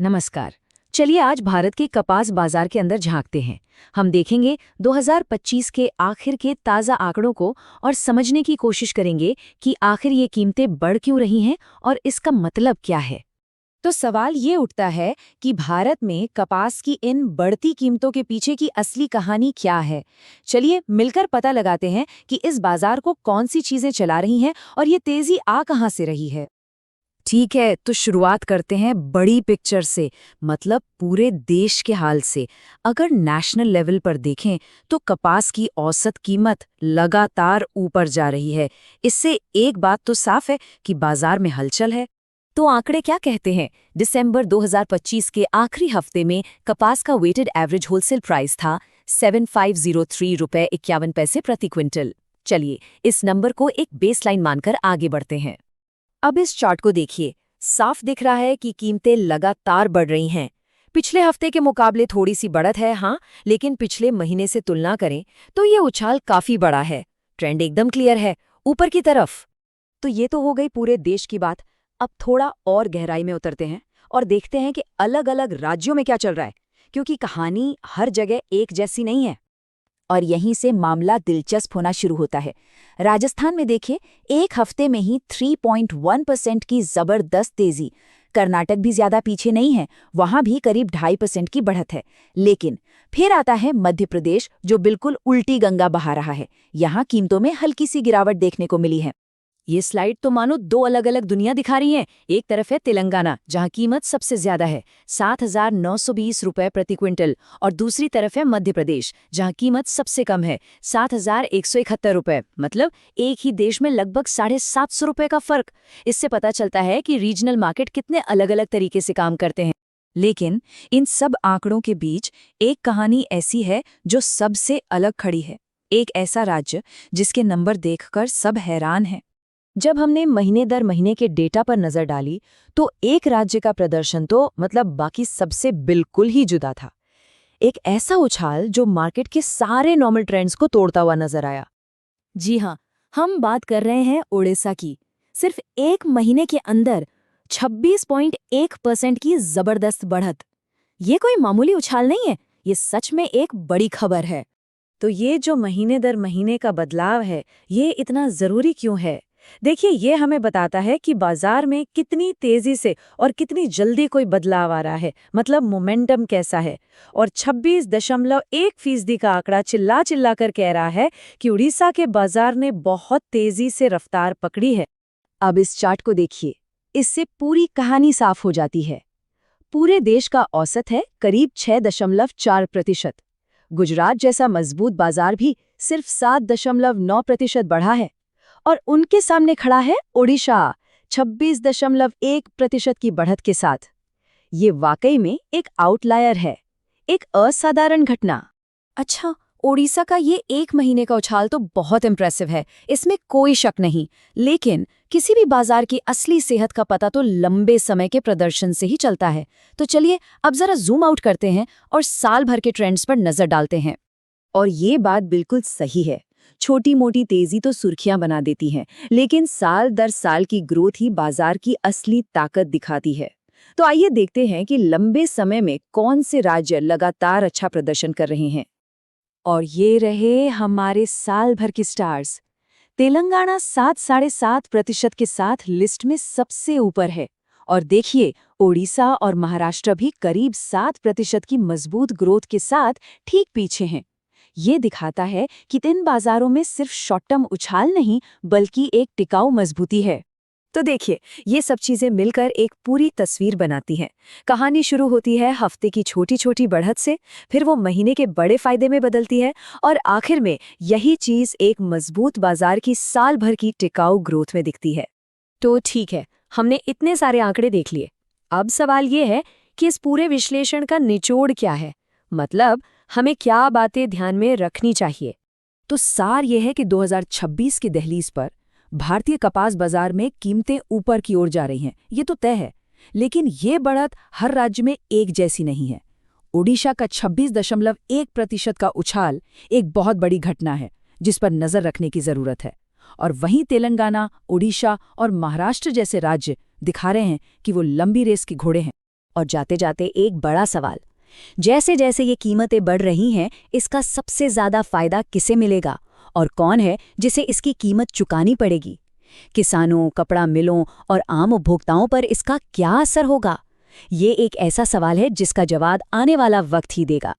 नमस्कार। चलिए आज भारत के कपास बाजार के अंदर झांकते हैं। हम देखेंगे 2025 के आखिर के ताज़ा आंकड़ों को और समझने की कोशिश करेंगे कि आखिर ये कीमतें बढ़ क्यों रही हैं और इसका मतलब क्या है। तो सवाल ये उठता है कि भारत में कपास की इन बढ़ती कीमतों के पीछे की असली कहानी क्या है। चलिए मिलकर पता लगाते हैं कि इस बाजार को कौन सी चीजें चला रही हैं और ये तेजी आ कहां से रही है। ठीक है, तो शुरुआत करते हैं बड़ी पिक्चर से, मतलब पूरे देश के हाल से। अगर नेशनल लेवल पर देखें तो कपास की औसत कीमत लगातार ऊपर जा रही है। इससे एक बात तो साफ है कि बाजार में हलचल है। तो आंकड़े क्या कहते हैं? दिसंबर 2025 के आखिरी हफ्ते में कपास का वेटेड एवरेज होलसेल प्राइस था 7503 रुपए 51 पैसे प्रति क्विंटल। चलिए इस नंबर को एक बेसलाइन मानकर आगे बढ़ते हैं। अब इस चार्ट को देखिए, साफ दिख रहा है कि कीमतें लगातार बढ़ रही हैं। पिछले हफ्ते के मुकाबले थोड़ी सी बढ़त है, हाँ, लेकिन पिछले महीने से तुलना करें तो ये उछाल काफी बड़ा है। ट्रेंड एकदम क्लियर है, ऊपर की तरफ। तो ये तो हो गई पूरे देश की बात। अब थोड़ा और गहराई में उतरते हैं और देखते हैं कि अलग अलग राज्यों में क्या चल रहा है, क्योंकि कहानी हर जगह एक जैसी नहीं है। और यहीं से मामला दिलचस्प होना शुरू होता है। राजस्थान में देखिए, एक हफ्ते में ही 3.1% की जबरदस्त तेजी। कर्नाटक भी ज्यादा पीछे नहीं है, वहां भी करीब 2.5% की बढ़त है। लेकिन फिर आता है मध्य प्रदेश, जो बिल्कुल उल्टी गंगा बहा रहा है। यहाँ कीमतों में हल्की सी गिरावट देखने को मिली है। ये स्लाइड तो मानो दो अलग अलग दुनिया दिखा रही है। एक तरफ है तेलंगाना, जहां कीमत सबसे ज्यादा है 7,920 रुपए प्रति क्विंटल, और दूसरी तरफ है मध्य प्रदेश, जहां कीमत सबसे कम है 7,171 रुपए। मतलब एक ही देश में लगभग 750 रुपए का फर्क। इससे पता चलता है कि रीजनल मार्केट कितने अलग अलग तरीके से काम करते हैं। लेकिन इन सब आंकड़ों के बीच एक कहानी ऐसी है जो सबसे अलग खड़ी है। एक ऐसा राज्य जिसके नंबर देखकर सब हैरान हैं। जब हमने महीने दर महीने के डेटा पर नजर डाली तो एक राज्य का प्रदर्शन तो मतलब बाकी सबसे बिल्कुल ही जुदा था। एक ऐसा उछाल जो मार्केट के सारे नॉर्मल ट्रेंड्स को तोड़ता हुआ नजर आया। जी हाँ, हम बात कर रहे हैं उड़ीसा की। सिर्फ एक महीने के अंदर 26.1% की जबरदस्त बढ़त। ये कोई मामूली उछाल नहीं है, ये सच में एक बड़ी खबर है। तो ये जो महीने दर महीने का बदलाव है, ये इतना जरूरी क्यों है? देखिए, ये हमें बताता है कि बाजार में कितनी तेजी से और कितनी जल्दी कोई बदलाव आ रहा है, मतलब मोमेंटम कैसा है। और 26.1% का आंकड़ा चिल्ला चिल्ला कर कह रहा है कि उड़ीसा के बाजार ने बहुत तेजी से रफ्तार पकड़ी है। अब इस चार्ट को देखिए, इससे पूरी कहानी साफ हो जाती है। पूरे देश का औसत है करीब 6.4%। गुजरात जैसा मजबूत बाजार भी सिर्फ 7.9% बढ़ा है। और उनके सामने खड़ा है ओडिशा, 26.1% की बढ़त के साथ। ये वाकई में एक आउटलायर है, एक असाधारण घटना। अच्छा, ओडिशा का ये एक महीने का उछाल तो बहुत इम्प्रेसिव है, इसमें कोई शक नहीं। लेकिन किसी भी बाजार की असली सेहत का पता तो लंबे समय के प्रदर्शन से ही चलता है। तो चलिए अब जरा जूम आउट करते हैं और साल भर के ट्रेंड्स पर नजर डालते हैं। और ये बात बिल्कुल सही है, छोटी मोटी तेजी तो सुर्खियां बना देती हैं, लेकिन साल दर साल की ग्रोथ ही बाजार की असली ताकत दिखाती है। तो आइए देखते हैं कि लंबे समय में कौन से राज्य लगातार अच्छा प्रदर्शन कर रहे हैं। और ये रहे हमारे साल भर के स्टार्स। तेलंगाना 7.7% के साथ लिस्ट में सबसे ऊपर है। और देखिए, ओडिशा और महाराष्ट्र भी करीब 7% की मजबूत ग्रोथ के साथ ठीक पीछे हैं। ये दिखाता है कि इन बाजारों में सिर्फ शॉर्ट टर्म उछाल नहीं, बल्कि एक टिकाऊ मजबूती है। तो देखिए, ये सब चीजें मिलकर एक पूरी तस्वीर बनाती हैं। कहानी शुरू होती है हफ्ते की छोटी छोटी बढ़त से, फिर वो महीने के बड़े फायदे में बदलती है, और आखिर में यही चीज एक मजबूत बाजार की साल भर की टिकाऊ ग्रोथ में दिखती है। तो ठीक है, हमने इतने सारे आंकड़े देख लिए। अब सवाल ये है कि इस पूरे विश्लेषण का निचोड़ क्या है, मतलब हमें क्या बातें ध्यान में रखनी चाहिए। तो सार यह है कि 2026 की दहलीज पर भारतीय कपास बाजार में कीमतें ऊपर की ओर जा रही हैं, ये तो तय है। लेकिन ये बढ़त हर राज्य में एक जैसी नहीं है। ओडिशा का 26.1% का उछाल एक बहुत बड़ी घटना है, जिस पर नजर रखने की जरूरत है। और वहीं तेलंगाना, ओडिशा और महाराष्ट्र जैसे राज्य दिखा रहे हैं कि वो लंबी रेस के घोड़े हैं। और जाते जाते एक बड़ा सवाल, जैसे जैसे ये कीमतें बढ़ रही हैं, इसका सबसे ज़्यादा फ़ायदा किसे मिलेगा और कौन है जिसे इसकी कीमत चुकानी पड़ेगी? किसानों, कपड़ा मिलों और आम उपभोक्ताओं पर इसका क्या असर होगा? ये एक ऐसा सवाल है जिसका जवाब आने वाला वक्त ही देगा।